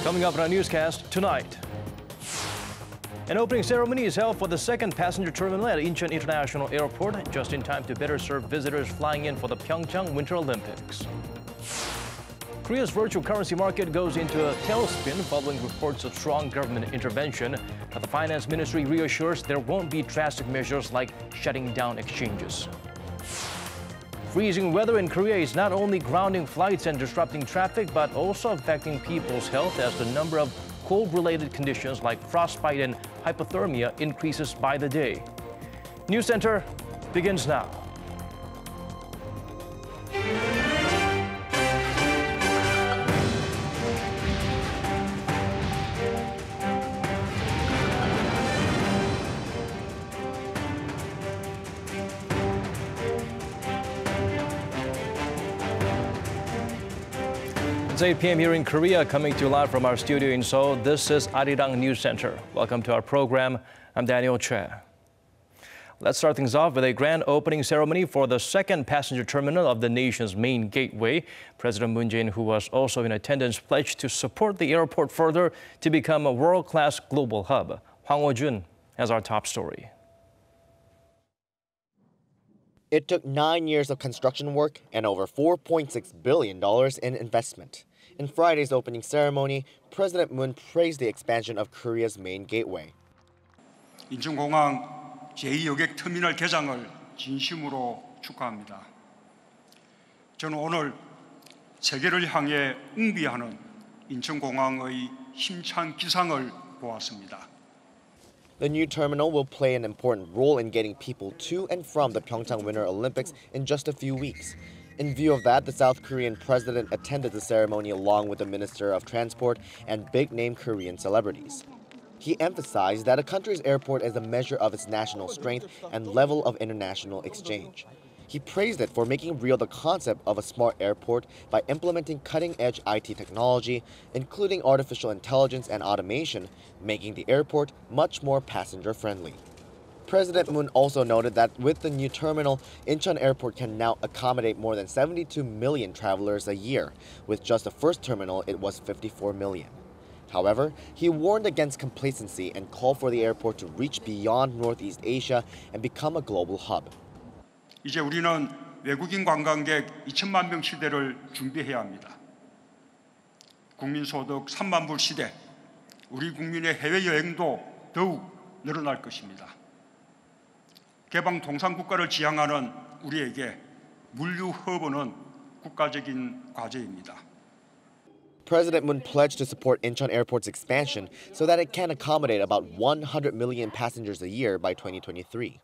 Coming up in our newscast tonight. An opening ceremony is held for the second passenger terminal at Incheon International Airport, just in time to better serve visitors flying in for the Pyeongchang Winter Olympics. Korea's virtual currency market goes into a tailspin following reports of strong government intervention, but the finance ministry reassures there won't be drastic measures like shutting down exchanges. Freezing weather in Korea is not only grounding flights and disrupting traffic, but also affecting people's health as the number of cold-related conditions like frostbite and hypothermia increases by the day. NEWSCENTER begins now. It's 8 p.m. here in Korea, coming to you live from our studio in Seoul. This is Arirang News Center. Welcome to our program. I'm Daniel Che. Let's start things off with a grand opening ceremony for the second passenger terminal of the nation's main gateway. President Moon Jae-in, who was also in attendance, pledged to support the airport further to become a world-class global hub. Hwang Ho-jun has our top story. It took 9 years of construction work and over $4.6 billion in investment. In Friday's opening ceremony, President Moon praised the expansion of Korea's main gateway. 인천공항 제2여객 터미널 개장을 진심으로 축하합니다. 저는 오늘 세계를 향해 응비하는 인천공항의 힘찬 기상을 보았습니다. The new terminal will play an important role in getting people to and from the Pyeongchang Winter Olympics in just a few weeks. In view of that, the South Korean president attended the ceremony along with the Minister of Transport and big-name Korean celebrities. He emphasized that a country's airport is a measure of its national strength and level of international exchange. He praised it for making real the concept of a smart airport by implementing cutting-edge IT technology, including artificial intelligence and automation, making the airport much more passenger-friendly. President Moon also noted that with the new terminal, Incheon Airport can now accommodate more than 72 million travelers a year. With just the first terminal, it was 54 million. However, he warned against complacency and called for the airport to reach beyond Northeast Asia and become a global hub. 이제 우리는 외국인 관광객 2천만 명 시대를 준비해야 합니다. 국민소득 3만 불 시대, 우리 국민의 해외여행도 더욱 늘어날 것입니다. 개방 동상국가를 지향하는 우리에게 물류 허브는 국가적인 과제입니다. President Moon pledged to support Incheon Airport's expansion so that it can accommodate about 100 million passengers a year by 2023.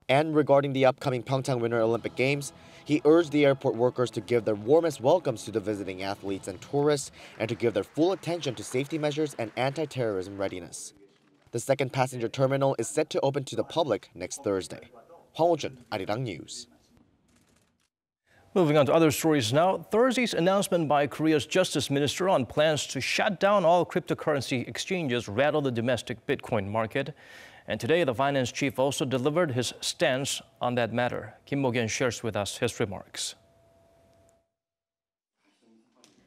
And regarding the upcoming Pyeongchang Winter Olympic Games, he urged the airport workers to give their warmest welcomes to the visiting athletes and tourists and to give their full attention to safety measures and anti-terrorism readiness. The second passenger terminal is set to open to the public next Thursday. Hwang Ho-jun, Arirang News. Moving on to other stories now. Thursday's announcement by Korea's Justice Minister on plans to shut down all cryptocurrency exchanges rattled the domestic Bitcoin market. And today, the finance chief also delivered his stance on that matter. Kim Mo-gyun shares with us his remarks.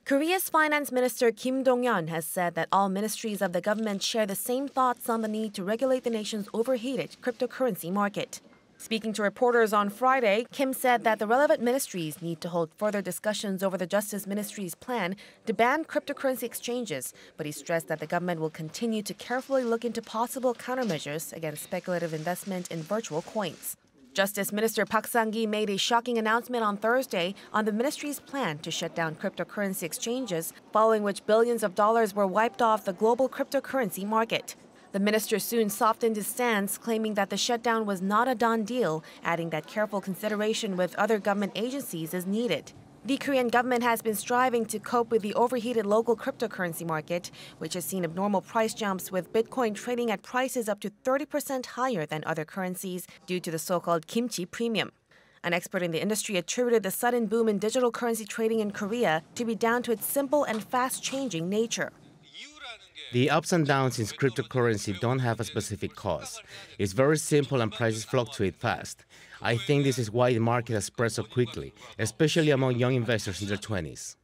Korea's finance minister Kim Donghyun has said that all ministries of the government share the same thoughts on the need to regulate the nation's overheated cryptocurrency market. Speaking to reporters on Friday, Kim said that the relevant ministries need to hold further discussions over the Justice Ministry's plan to ban cryptocurrency exchanges, but he stressed that the government will continue to carefully look into possible countermeasures against speculative investment in virtual coins. Justice Minister Park Sang-gi made a shocking announcement on Thursday on the ministry's plan to shut down cryptocurrency exchanges, following which billions of dollars were wiped off the global cryptocurrency market. The minister soon softened his stance, claiming that the shutdown was not a done deal, adding that careful consideration with other government agencies is needed. The Korean government has been striving to cope with the overheated local cryptocurrency market, which has seen abnormal price jumps with Bitcoin trading at prices up to 30% higher than other currencies due to the so-called kimchi premium. An expert in the industry attributed the sudden boom in digital currency trading in Korea to be down to its simple and fast-changing nature. The ups and downs in cryptocurrency don't have a specific cause. It's very simple and prices fluctuate fast. I think this is why the market has spread so quickly, especially among young investors in their 20s.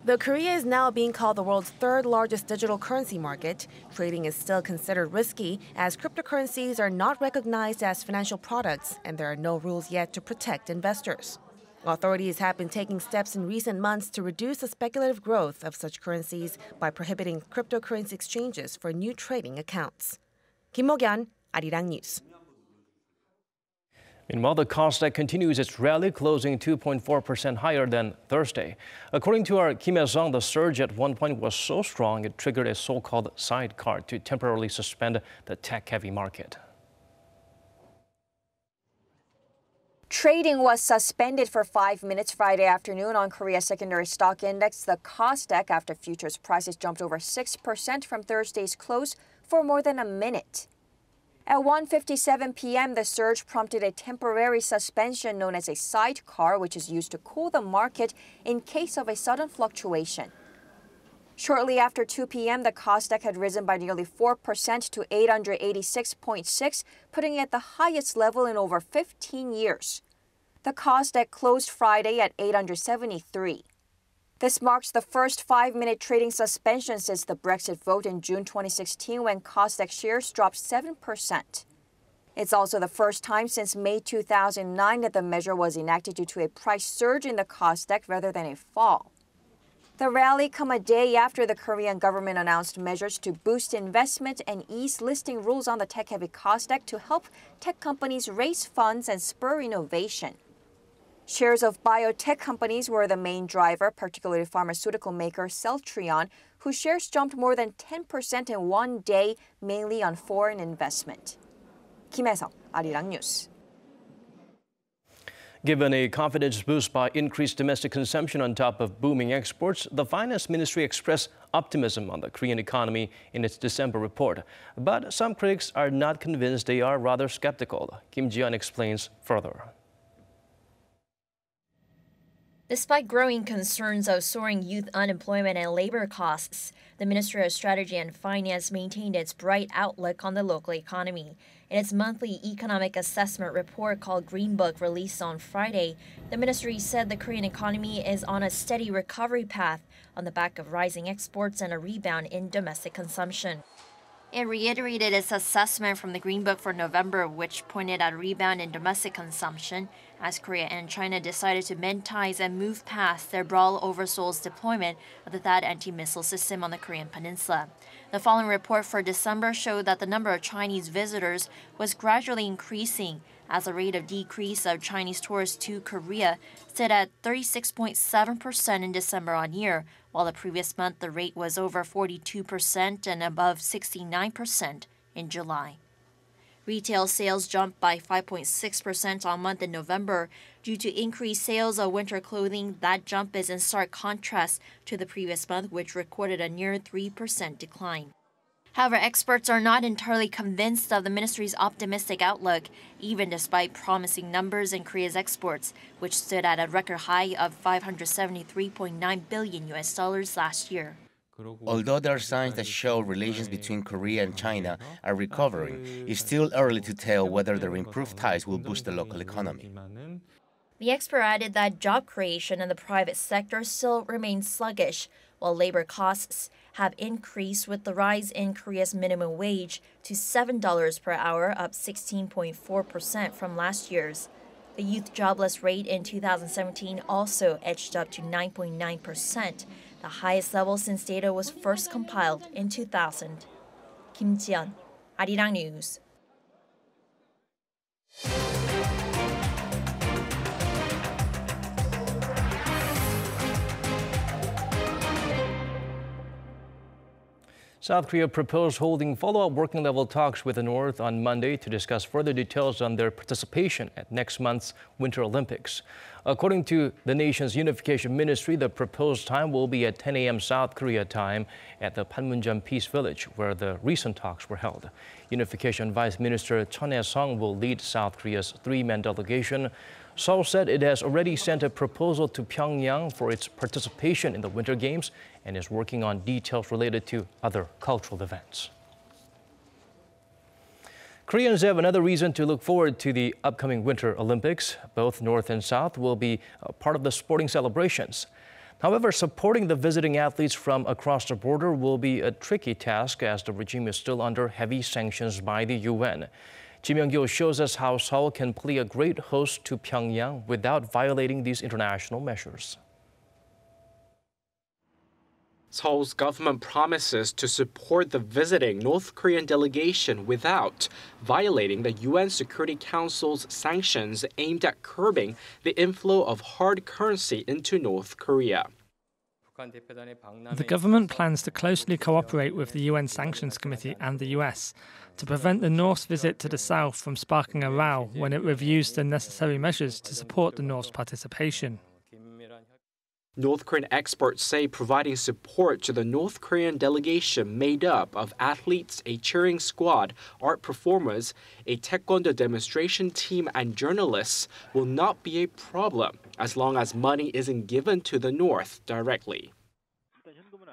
Though Korea is now being called the world's third largest digital currency market, trading is still considered risky as cryptocurrencies are not recognized as financial products and there are no rules yet to protect investors. Authorities have been taking steps in recent months to reduce the speculative growth of such currencies by prohibiting cryptocurrency exchanges for new trading accounts. Kim Mo-gyan, Arirang News. Meanwhile, the KOSDAQ continues its rally, closing 2.4% higher than Thursday. According to our Kim Hye-sung, the surge at one point was so strong it triggered a so-called sidecar to temporarily suspend the tech-heavy market. Trading was suspended for 5 minutes Friday afternoon on Korea's secondary stock index, the KOSDAQ, after futures prices jumped over 6% from Thursday's close for more than a minute. At 1:57 p.m., the surge prompted a temporary suspension known as a sidecar, which is used to cool the market in case of a sudden fluctuation. Shortly after 2 p.m., the KOSDAQ had risen by nearly 4% to 886.6, putting it at the highest level in over 15 years. The KOSDAQ closed Friday at 873. This marks the first 5-minute trading suspension since the Brexit vote in June 2016 when KOSDAQ shares dropped 7%. It's also the first time since May 2009 that the measure was enacted due to a price surge in the KOSDAQ rather than a fall. The rally come a day after the Korean government announced measures to boost investment and ease listing rules on the tech-heavy KOSDAQ to help tech companies raise funds and spur innovation. Shares of biotech companies were the main driver, particularly pharmaceutical maker Celltrion, whose shares jumped more than 10% in one day, mainly on foreign investment. Kim Hye-sung, Arirang News. Given a confidence boost by increased domestic consumption on top of booming exports, the Finance Ministry expressed optimism on the Korean economy in its December report. But some critics are not convinced, they are rather skeptical. Kim Ji-yeon explains further. Despite growing concerns of soaring youth unemployment and labor costs, the Ministry of Strategy and Finance maintained its bright outlook on the local economy. In its monthly economic assessment report called Greenbook released on Friday, the ministry said the Korean economy is on a steady recovery path on the back of rising exports and a rebound in domestic consumption. It reiterated its assessment from the Greenbook for November, which pointed at a rebound in domestic consumption as Korea and China decided to mend ties and move past their brawl over Seoul's deployment of the THAAD anti-missile system on the Korean peninsula. The following report for December showed that the number of Chinese visitors was gradually increasing as the rate of decrease of Chinese tourists to Korea stood at 36.7% in December on year, while the previous month the rate was over 42% and above 69% in July. Retail sales jumped by 5.6% on month in November due to increased sales of winter clothing. That jump is in stark contrast to the previous month, which recorded a near 3% decline. However, experts are not entirely convinced of the ministry's optimistic outlook, even despite promising numbers in Korea's exports, which stood at a record high of $573.9 billion last year. Although there are signs that show relations between Korea and China are recovering, it's still early to tell whether their improved ties will boost the local economy. The expert added that job creation in the private sector still remains sluggish, while labor costs have increased with the rise in Korea's minimum wage to $7 per hour, up 16.4% from last year's. The youth jobless rate in 2017 also edged up to 9.9%, the highest level since data was first compiled in 2000. Kim Ji-yeon, Arirang News. South Korea proposed holding follow-up working-level talks with the North on Monday to discuss further details on their participation at next month's Winter Olympics. According to the nation's Unification Ministry, the proposed time will be at 10 a.m. South Korea time at the Panmunjom Peace Village, where the recent talks were held. Unification Vice Minister Chun Hae-sung will lead South Korea's three-man delegation. Seoul said it has already sent a proposal to Pyongyang for its participation in the Winter Games and is working on details related to other cultural events. Koreans have another reason to look forward to the upcoming Winter Olympics. Both North and South will be part of the sporting celebrations. However, supporting the visiting athletes from across the border will be a tricky task as the regime is still under heavy sanctions by the UN. Kim Young-gil shows us how Seoul can play a great host to Pyongyang without violating these international measures. Seoul's government promises to support the visiting North Korean delegation without violating the UN Security Council's sanctions aimed at curbing the inflow of hard currency into North Korea. The government plans to closely cooperate with the UN Sanctions Committee and the US to prevent the North's visit to the South from sparking a row when it reviews the necessary measures to support the North's participation. North Korean experts say providing support to the North Korean delegation made up of athletes, a cheering squad, art performers, a taekwondo demonstration team, and journalists will not be a problem as long as money isn't given to the North directly.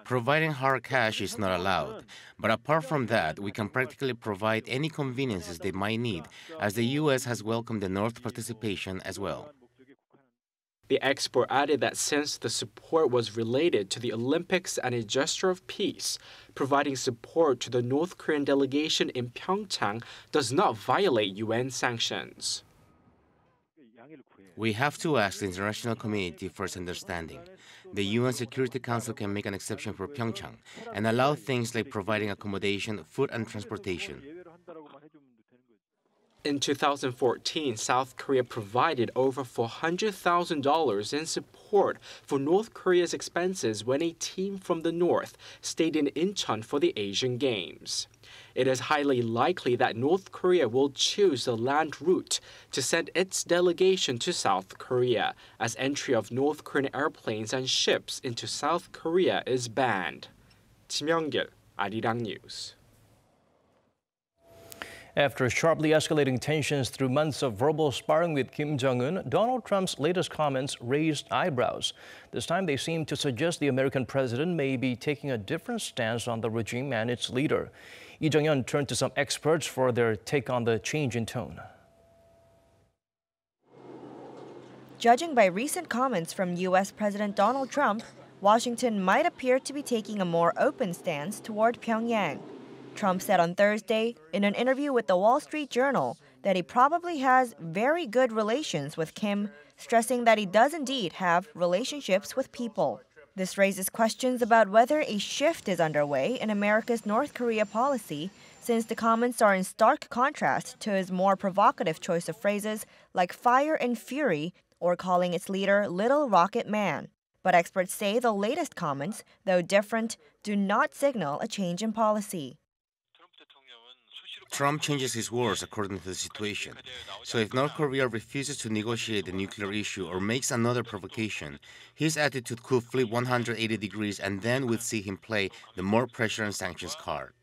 Providing hard cash is not allowed, but apart from that, we can practically provide any conveniences they might need, as the U.S. has welcomed the North participation as well. The expert added that since the support was related to the Olympics and a gesture of peace, providing support to the North Korean delegation in Pyeongchang does not violate UN sanctions. We have to ask the international community for its understanding. The UN Security Council can make an exception for Pyeongchang and allow things like providing accommodation, food, and transportation. In 2014, South Korea provided over $400,000 in support for North Korea's expenses when a team from the North stayed in Incheon for the Asian Games. It is highly likely that North Korea will choose the land route to send its delegation to South Korea, as entry of North Korean airplanes and ships into South Korea is banned. Kim Young-gil, Arirang News. After sharply escalating tensions through months of verbal sparring with Kim Jong-un, Donald Trump's latest comments raised eyebrows. This time they seem to suggest the American president may be taking a different stance on the regime and its leader. Lee Jong-un turned to some experts for their take on the change in tone. Judging by recent comments from U.S. President Donald Trump, Washington might appear to be taking a more open stance toward Pyongyang. Trump said on Thursday in an interview with the Wall Street Journal that he probably has very good relations with Kim, stressing that he does indeed have relationships with people. This raises questions about whether a shift is underway in America's North Korea policy, since the comments are in stark contrast to his more provocative choice of phrases like fire and fury or calling its leader Little Rocket Man. But experts say the latest comments, though different, do not signal a change in policy. Trump changes his words according to the situation. So if North Korea refuses to negotiate the nuclear issue or makes another provocation, his attitude could flip 180 degrees and then we'd see him play the more pressure and sanctions card.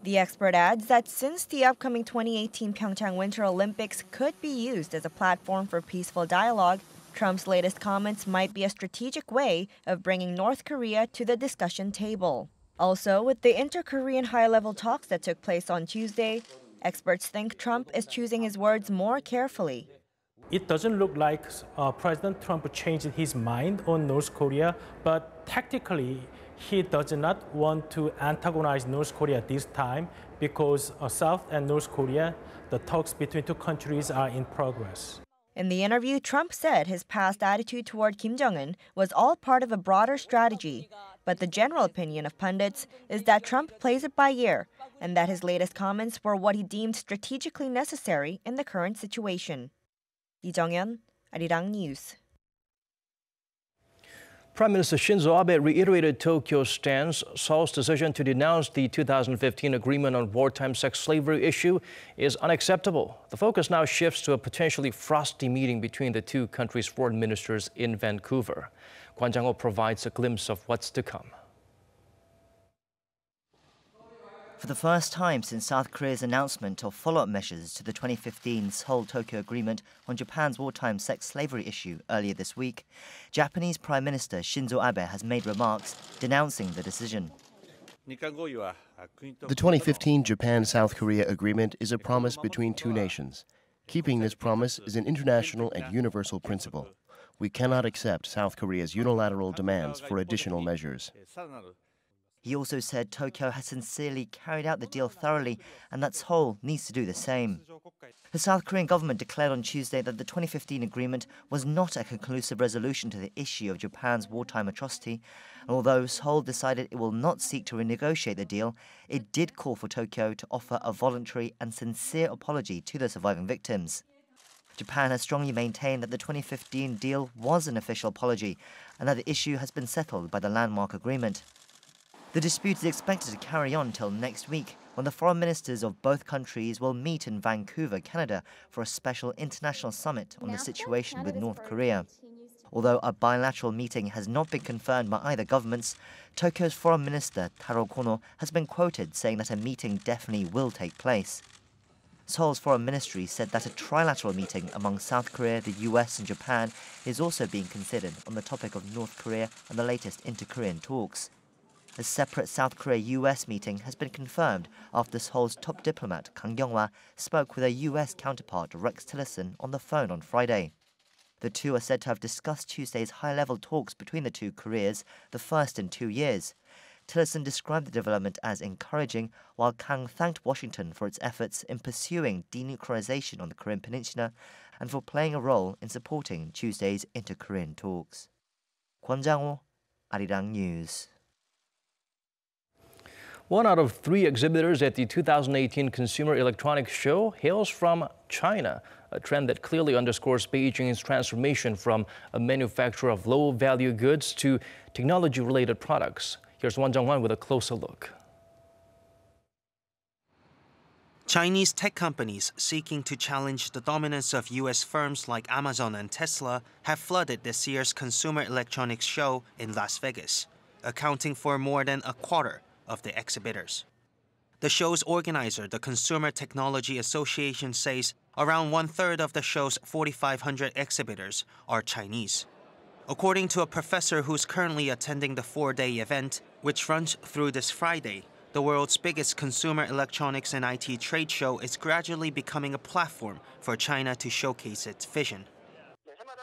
The expert adds that since the upcoming 2018 Pyeongchang Winter Olympics could be used as a platform for peaceful dialogue, Trump's latest comments might be a strategic way of bringing North Korea to the discussion table. Also, with the inter-Korean high-level talks that took place on Tuesday, experts think Trump is choosing his words more carefully. It doesn't look like President Trump changed his mind on North Korea, but tactically, he does not want to antagonize North Korea this time because South and North Korea, the talks between two countries are in progress. In the interview, Trump said his past attitude toward Kim Jong-un was all part of a broader strategy. But the general opinion of pundits is that Trump plays it by ear and that his latest comments were what he deemed strategically necessary in the current situation. Lee Jong-hyun, Arirang News. Prime Minister Shinzo Abe reiterated Tokyo's stance. Seoul's decision to denounce the 2015 agreement on wartime sex slavery issue is unacceptable. The focus now shifts to a potentially frosty meeting between the two countries' foreign ministers in Vancouver. Kwon Jang-ho provides a glimpse of what's to come. For the first time since South Korea's announcement of follow-up measures to the 2015 Seoul-Tokyo Agreement on Japan's wartime sex slavery issue earlier this week, Japanese Prime Minister Shinzo Abe has made remarks denouncing the decision. The 2015 Japan-South Korea Agreement is a promise between two nations. Keeping this promise is an international and universal principle. We cannot accept South Korea's unilateral demands for additional measures. He also said Tokyo has sincerely carried out the deal thoroughly and that Seoul needs to do the same. The South Korean government declared on Tuesday that the 2015 agreement was not a conclusive resolution to the issue of Japan's wartime atrocity, and although Seoul decided it will not seek to renegotiate the deal, it did call for Tokyo to offer a voluntary and sincere apology to the surviving victims. Japan has strongly maintained that the 2015 deal was an official apology and that the issue has been settled by the landmark agreement. The dispute is expected to carry on till next week, when the foreign ministers of both countries will meet in Vancouver, Canada, for a special international summit on the situation with North Korea. Although a bilateral meeting has not been confirmed by either governments, Tokyo's foreign minister Taro Kono has been quoted saying that a meeting definitely will take place. Seoul's foreign ministry said that a trilateral meeting among South Korea, the US and Japan is also being considered on the topic of North Korea and the latest inter-Korean talks. A separate South Korea-US meeting has been confirmed after Seoul's top diplomat Kang Kyung-hwa spoke with a US counterpart Rex Tillerson on the phone on Friday. The two are said to have discussed Tuesday's high-level talks between the two Koreas, the first in 2 years. Tillerson described the development as encouraging, while Kang thanked Washington for its efforts in pursuing denuclearization on the Korean peninsula and for playing a role in supporting Tuesday's inter-Korean talks. Kwon Jang-ho, Arirang News. 1 out of 3 exhibitors at the 2018 Consumer Electronics Show hails from China, a trend that clearly underscores Beijing's transformation from a manufacturer of low-value goods to technology-related products. Here's Won Jung-hwan with a closer look. Chinese tech companies seeking to challenge the dominance of U.S. firms like Amazon and Tesla have flooded this year's Consumer Electronics Show in Las Vegas, accounting for more than a quarter of the exhibitors. The show's organizer, the Consumer Technology Association, says around 1/3 of the show's 4,500 exhibitors are Chinese. According to a professor who's currently attending the 4-day event, which runs through this Friday, the world's biggest consumer electronics and IT trade show is gradually becoming a platform for China to showcase its vision.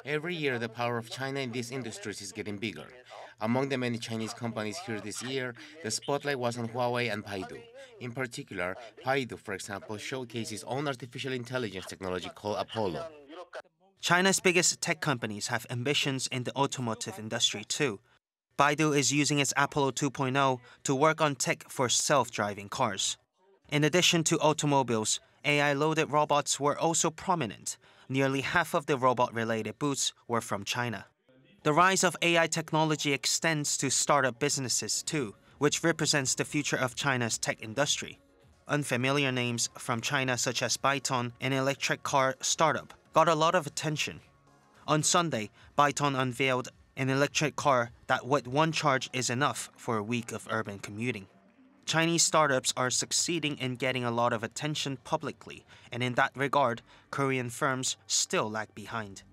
Every year, the power of China in these industries is getting bigger. Among the many Chinese companies here this year, the spotlight was on Huawei and Baidu. In particular, Baidu, for example, showcased its own artificial intelligence technology called Apollo. China's biggest tech companies have ambitions in the automotive industry too. Baidu is using its Apollo 2.0 to work on tech for self-driving cars. In addition to automobiles, AI-loaded robots were also prominent. Nearly half of the robot-related booths were from China. The rise of AI technology extends to startup businesses too, which represents the future of China's tech industry. Unfamiliar names from China such as Byton, an electric car startup, got a lot of attention. On Sunday, Byton unveiled an electric car that with one charge is enough for a week of urban commuting. Chinese startups are succeeding in getting a lot of attention publicly, and in that regard, Korean firms still lag behind.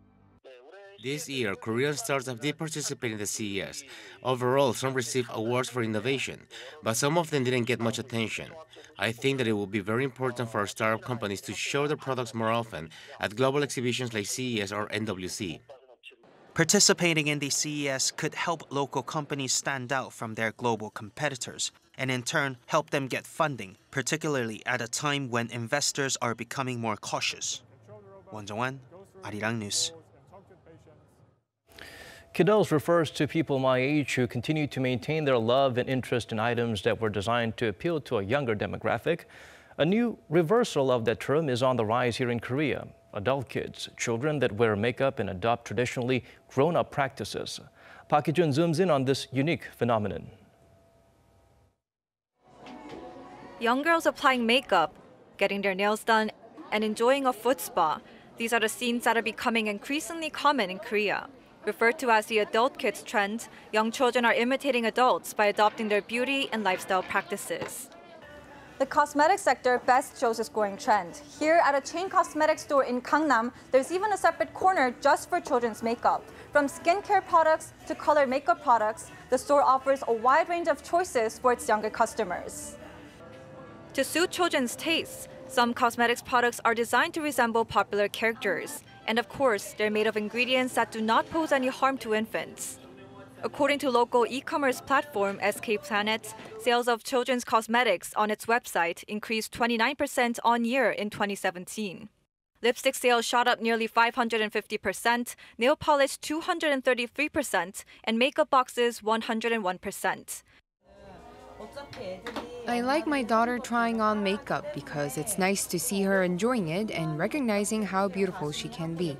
This year, Korean startups did participate in the CES. Overall, some received awards for innovation, but some of them didn't get much attention. I think that it will be very important for our startup companies to show their products more often at global exhibitions like CES or NWC. Participating in the CES could help local companies stand out from their global competitors, and in turn help them get funding, particularly at a time when investors are becoming more cautious. Won Jung-hwan, Arirang News. Kiddos refers to people my age who continue to maintain their love and interest in items that were designed to appeal to a younger demographic. A new reversal of that term is on the rise here in Korea. Adult kids, children that wear makeup and adopt traditionally grown-up practices. Park Hee-jun zooms in on this unique phenomenon. Young girls applying makeup, getting their nails done, and enjoying a foot spa. These are the scenes that are becoming increasingly common in Korea. Referred to as the adult kids trend, young children are imitating adults by adopting their beauty and lifestyle practices. The cosmetics sector best shows this growing trend. Here at a chain cosmetics store in Gangnam, there's even a separate corner just for children's makeup. From skincare products to colored makeup products, the store offers a wide range of choices for its younger customers. To suit children's tastes, some cosmetics products are designed to resemble popular characters. And of course, they're made of ingredients that do not pose any harm to infants. According to local e-commerce platform SK Planet, sales of children's cosmetics on its website increased 29% on-year in 2017. Lipstick sales shot up nearly 550%, nail polish 233%, and makeup boxes 101%. I like my daughter trying on makeup because it's nice to see her enjoying it and recognizing how beautiful she can be.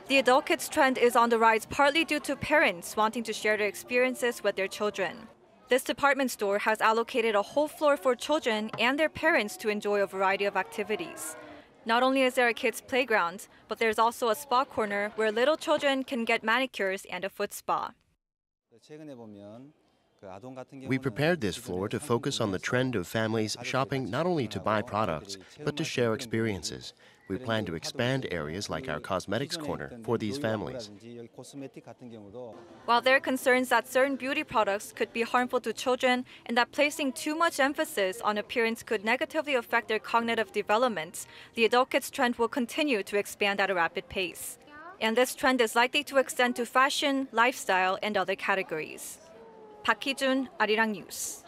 The Adulkids trend is on the rise partly due to parents wanting to share their experiences with their children. This department store has allocated a whole floor for children and their parents to enjoy a variety of activities. Not only is there a kids' playground, but there's also a spa corner where little children can get manicures and a foot spa. We prepared this floor to focus on the trend of families shopping not only to buy products, but to share experiences. We plan to expand areas like our cosmetics corner for these families. While there are concerns that certain beauty products could be harmful to children and that placing too much emphasis on appearance could negatively affect their cognitive development, the Adulkids trend will continue to expand at a rapid pace. And this trend is likely to extend to fashion, lifestyle, and other categories. Park Hee-jun, Arirang News.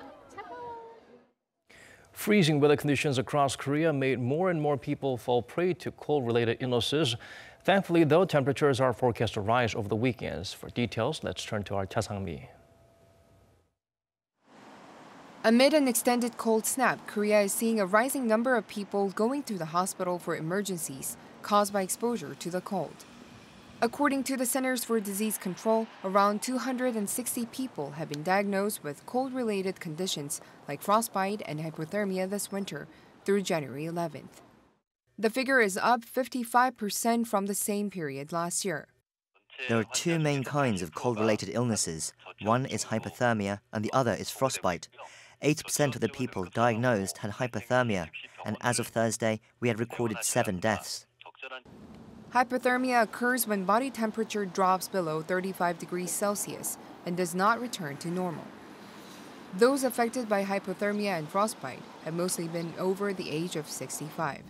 Freezing weather conditions across Korea made more and more people fall prey to cold-related illnesses. Thankfully, though, temperatures are forecast to rise over the weekends. For details, let's turn to our Cha Sang-mi. Amid an extended cold snap, Korea is seeing a rising number of people going to the hospital for emergencies caused by exposure to the cold. According to the Centers for Disease Control, around 260 people have been diagnosed with cold-related conditions like frostbite and hypothermia this winter through January 11th. The figure is up 55% from the same period last year. There are two main kinds of cold-related illnesses. One is hypothermia and the other is frostbite. 80% of the people diagnosed had hypothermia, and as of Thursday, we had recorded 7 deaths. Hypothermia occurs when body temperature drops below 35 degrees Celsius and does not return to normal. Those affected by hypothermia and frostbite have mostly been over the age of 65.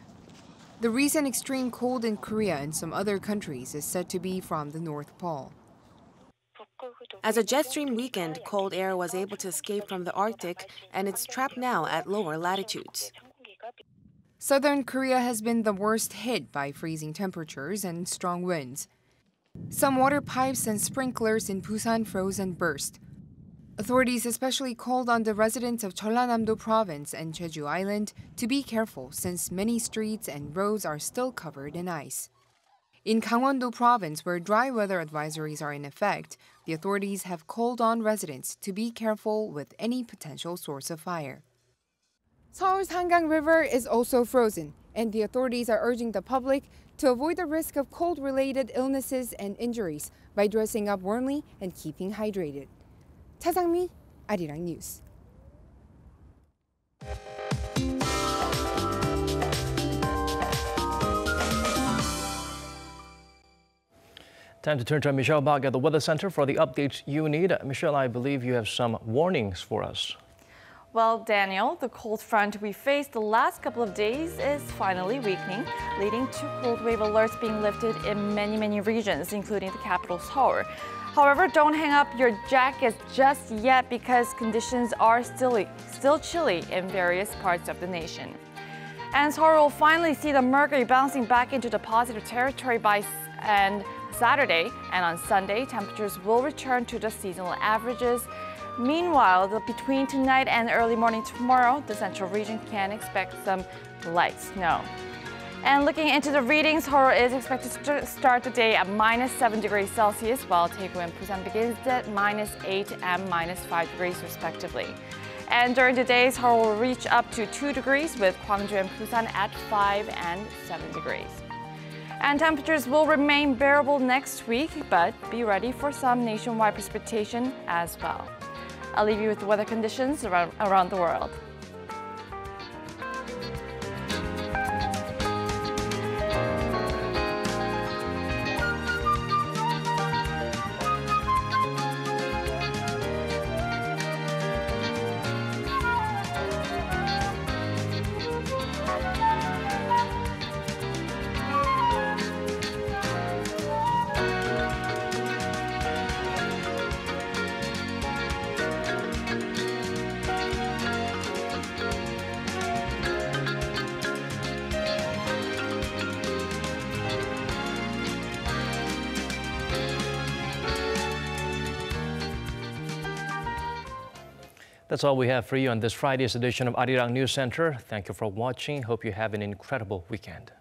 The recent extreme cold in Korea and some other countries is said to be from the North Pole. As a jet stream weakened, cold air was able to escape from the Arctic and it's trapped now at lower latitudes. Southern Korea has been the worst hit by freezing temperatures and strong winds. Some water pipes and sprinklers in Busan froze and burst. Authorities especially called on the residents of Jeollanam-do Province and Jeju Island to be careful since many streets and roads are still covered in ice. In Gangwon-do Province, where dry weather advisories are in effect, the authorities have called on residents to be careful with any potential source of fire. Seoul's Hangang River is also frozen, and the authorities are urging the public to avoid the risk of cold-related illnesses and injuries by dressing up warmly and keeping hydrated. Cha Sang-mi, Arirang News. Time to turn to Michelle Bach at the Weather Center for the updates you need. Michelle, I believe you have some warnings for us. Well, Daniel, the cold front we faced the last couple of days is finally weakening, leading to cold wave alerts being lifted in many regions, including the capital Seoul. However, don't hang up your jackets just yet because conditions are still chilly in various parts of the nation. And Seoul will finally see the mercury bouncing back into the positive territory by Saturday, and on Sunday, temperatures will return to the seasonal averages. Meanwhile, between tonight and early morning tomorrow, the central region can expect some light snow. And looking into the readings, Seoul is expected to start the day at -7 degrees Celsius, while Daegu and Busan begins at -8 and -5 degrees respectively. And during the day, Seoul will reach up to 2 degrees, with Gwangju and Busan at 5 and 7 degrees. And temperatures will remain bearable next week, but be ready for some nationwide precipitation as well. I'll leave you with the weather conditions around the world. That's all we have for you on this Friday's edition of Arirang News Center. Thank you for watching. Hope you have an incredible weekend.